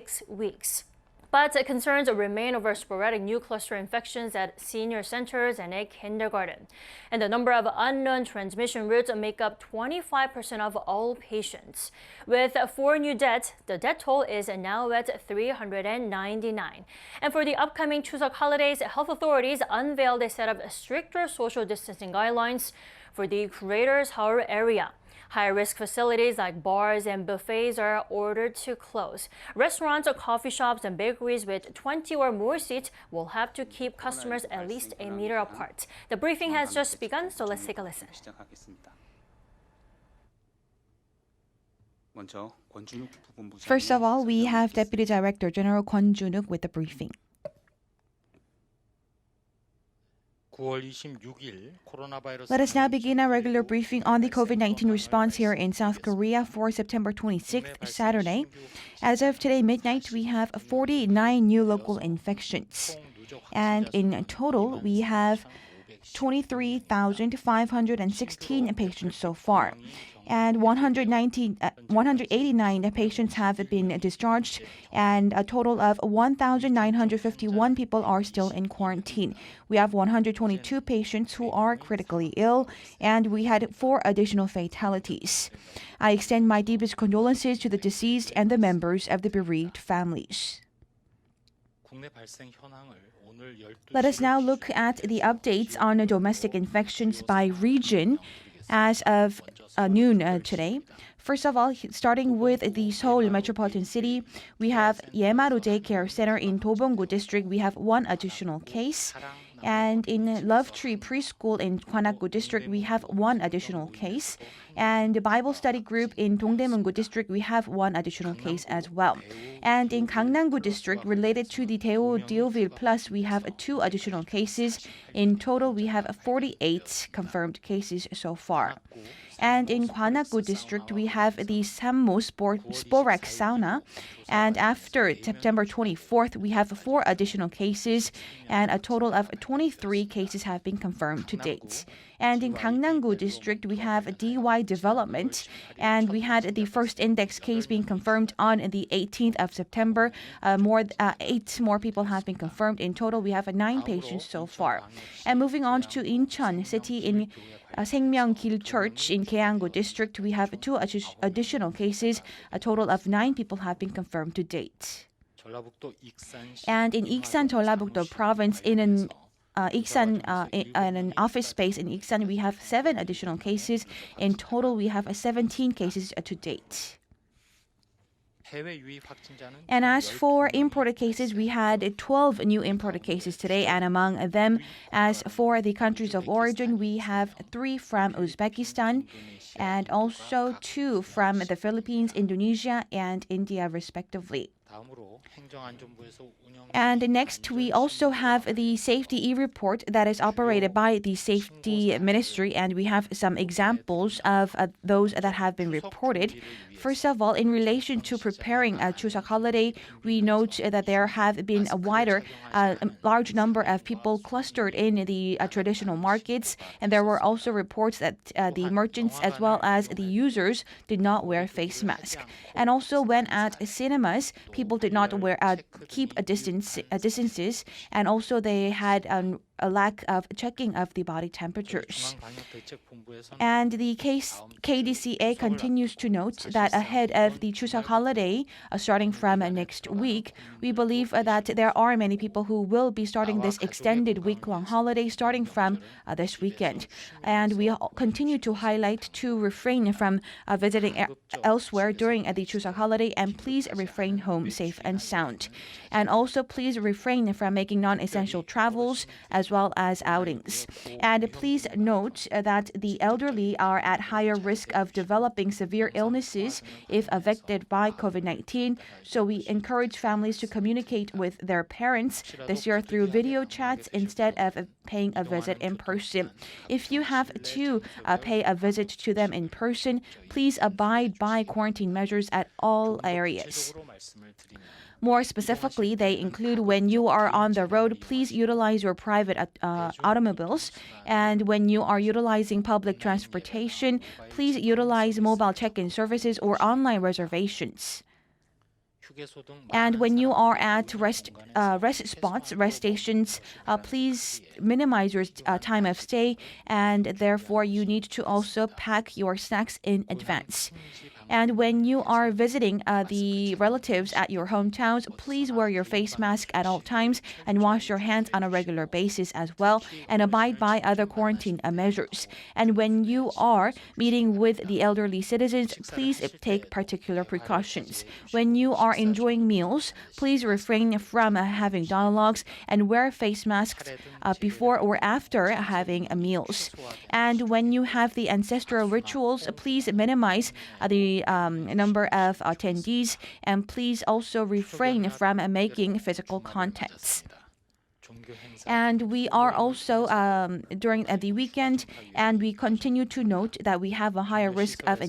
6 weeks. But concerns remain over sporadic new cluster infections at senior centers and a kindergarten. And the number of unknown transmission routes make up 25% of all patients. With 4 new deaths, the death toll is now at 399. And for the upcoming Chuseok holidays, health authorities unveiled a set of stricter social distancing guidelines for the greater Seoul area. High-risk facilities like bars and buffets are ordered to close. Restaurants, coffee shops, and bakeries with 20 or more seats will have to keep customers at least a meter apart. The briefing has just begun, so let's take a listen. First of all, we have Deputy Director General Kwon Junuk with the briefing. Let us now begin our regular briefing on the COVID-19 response here in South Korea for September 26th, Saturday. As of today midnight, we have 49 new local infections. And in total, we have 23,516 patients so far. And 189 patients have been discharged, and a total of 1,951 people are still in quarantine. We have 122 patients who are critically ill, and we had 4 additional fatalities. I extend my deepest condolences to the deceased and the members of the bereaved families. Let us now look at the updates on domestic infections by region as of noon today. First of all, starting with the Seoul metropolitan city, we have Yemaru Daycare Center in Dobong-gu District. We have 1 additional case. And in Love Tree Preschool in Gwanak-gu District, we have 1 additional case. And the Bible Study Group in Dongdaemun-gu District, we have 1 additional case as well. And in Gangnam-gu District, related to the Daewoo Deoville Plus, we have 2 additional cases. In total, we have 48 confirmed cases so far. And in Gwanak-gu District, we have the Sammo Sporak Sauna. And after September 24th, we have 4 additional cases, and a total of 23 cases have been confirmed to date. And in Gangnam-gu District, we have DY Development, and we had the first index case being confirmed on the 18th of September. 8 more people have been confirmed. In total, we have 9 patients so far. And moving on to Incheon City in Saengmyeong-gil Church in Gyeonggu District, we have 2 additional cases. A total of 9 people have been confirmed to date. And in Iksan, Jeollabuk-do Province, in an office space in Iksan, we have 7 additional cases. In total, we have 17 cases to date. And as for imported cases, we had 12 new imported cases today, and among them, as for the countries of origin, we have 3 from Uzbekistan, and also 2 from the Philippines, Indonesia, and India, respectively. And next, we also have the Safety E-Report that is operated by the Safety Ministry, and we have some examples of those that have been reported. First of all, in relation to preparing a Chuseok holiday, we note that there have been a large number of people clustered in the traditional markets, and there were also reports that the merchants as well as the users did not wear face masks. And also, when at cinemas, people did not keep distances, and also they had a lack of checking of the body temperatures. And the KDCA continues to note that ahead of the Chuseok holiday, starting from next week, we believe that there are many people who will be starting this extended week-long holiday starting from this weekend. And we continue to highlight to refrain from visiting elsewhere during the Chuseok holiday, and please refrain home safe and sound. And also please refrain from making non-essential travels as well as outings. And please note that the elderly are at higher risk of developing severe illnesses if affected by COVID-19. So we encourage families to communicate with their parents this year through video chats instead of paying a visit in person. If you have to pay a visit to them in person, please abide by quarantine measures at all areas. More specifically, they include when you are on the road, please utilize your private automobiles. And when you are utilizing public transportation, please utilize mobile check-in services or online reservations. And when you are at rest spots, rest stations, please minimize your time of stay, and therefore you need to also pack your snacks in advance. And when you are visiting the relatives at your hometowns, please wear your face mask at all times and wash your hands on a regular basis as well, and abide by other quarantine measures. And when you are meeting with the elderly citizens, please take particular precautions. When you are enjoying meals, please refrain from having dialogues and wear face masks before or after having meals. And when you have the ancestral rituals, please minimize the number of attendees, and please also refrain from making physical contacts. And we are also during the weekend, and we continue to note that we have a higher risk of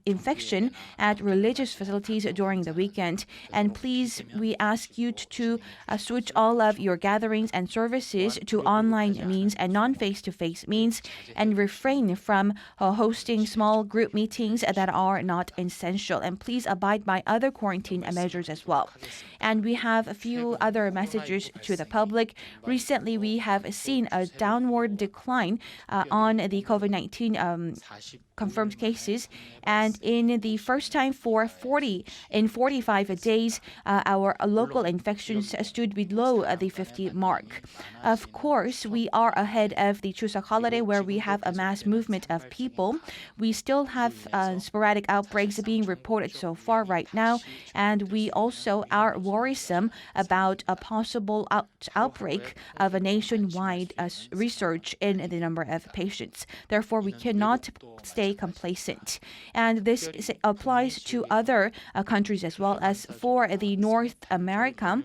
infection at religious facilities during the weekend. And please, we ask you to switch all of your gatherings and services to online means and non-face-to-face means, and refrain from hosting small group meetings that are not essential. And please abide by other quarantine measures as well. And we have a few other messages to the public. Recently, we have seen a downward decline on the COVID-19 confirmed cases, and in the first time for 45 days, our local infections stood below the 50 mark. Of course, we are ahead of the Chuseok holiday, where we have a mass movement of people. We still have sporadic outbreaks being reported so far right now, and we also are worrisome about a possible outbreak of a nationwide resurge in the number of patients. Therefore, we cannot stay complacent. And this applies to other countries as well. As for the North America,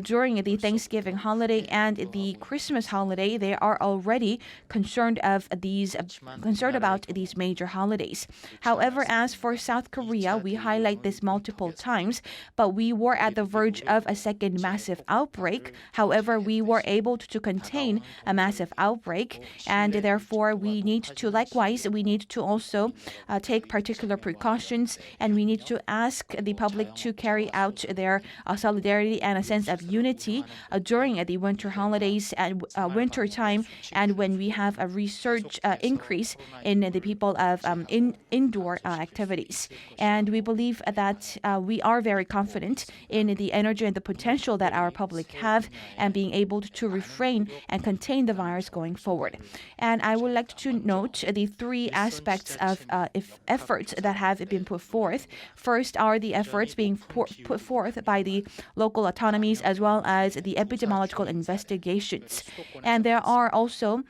during the Thanksgiving holiday and the Christmas holiday, they are already concerned about these major holidays. However, as for South Korea, we highlight this multiple times, but we were at the verge of a second massive outbreak. However, we were able to contain a massive outbreak, and therefore we need to also take particular precautions, and we need to ask the public to carry out their solidarity and a sense of unity during the winter holidays and winter time, and when we have a resurge increase in the people of indoor activities. And we believe that we are very confident in the energy and the potential that our public have, and being able to refrain and contain the virus going forward. And I would like to note the three aspects of efforts that have been put forth. First are the efforts being put forth by the local autonomies as well as the epidemiological investigations. And there are also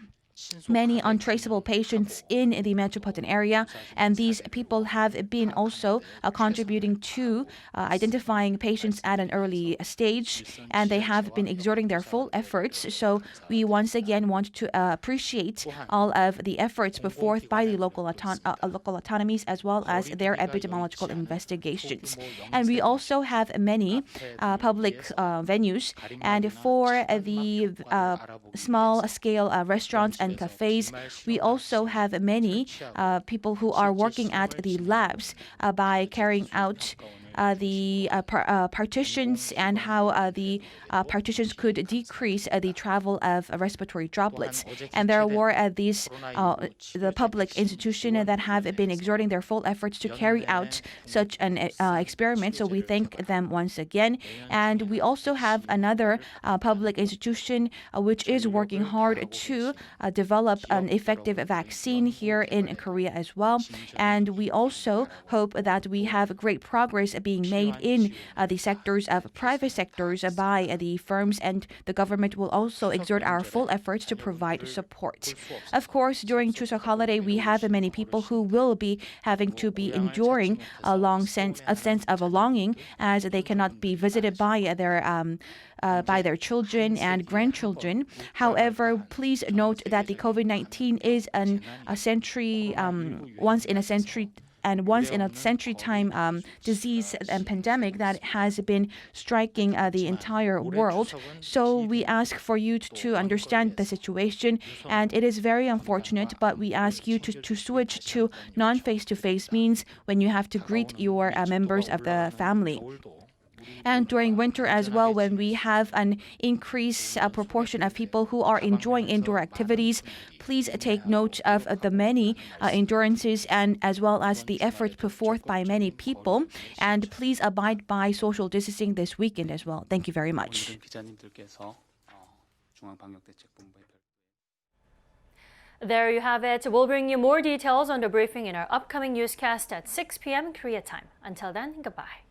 many untraceable patients in the metropolitan area, and these people have been also contributing to identifying patients at an early stage, and they have been exerting their full efforts. So we once again want to appreciate all of the efforts put forth by the local autonomies as well as their epidemiological investigations. And we also have many public venues, and for the small-scale restaurants and cafes, we also have many people who are working at the labs by carrying out the partitions and how the partitions could decrease the travel of respiratory droplets. And there were these the public institutions that have been exerting their full efforts to carry out such an experiment. So we thank them once again. And we also have another public institution which is working hard to develop an effective vaccine here in Korea as well. And we also hope that we have great progress being made in the sectors of private sectors by the firms, and the government will also exert our full efforts to provide support. Of course, during Chuseok holiday, we have many people who will be having to be enduring a sense of a longing, as they cannot be visited by their children and grandchildren. However, please note that the COVID-19 is once in a century time disease and pandemic that has been striking the entire world. So we ask for you to understand the situation, and it is very unfortunate, but we ask you to switch to non-face-to-face means when you have to greet your members of the family. And during winter as well, when we have an increased proportion of people who are enjoying indoor activities, please take note of the many endurances and as well as the efforts put forth by many people. And please abide by social distancing this weekend as well. Thank you very much. There you have it. We'll bring you more details on the briefing in our upcoming newscast at 6 p.m. Korea time. Until then, goodbye.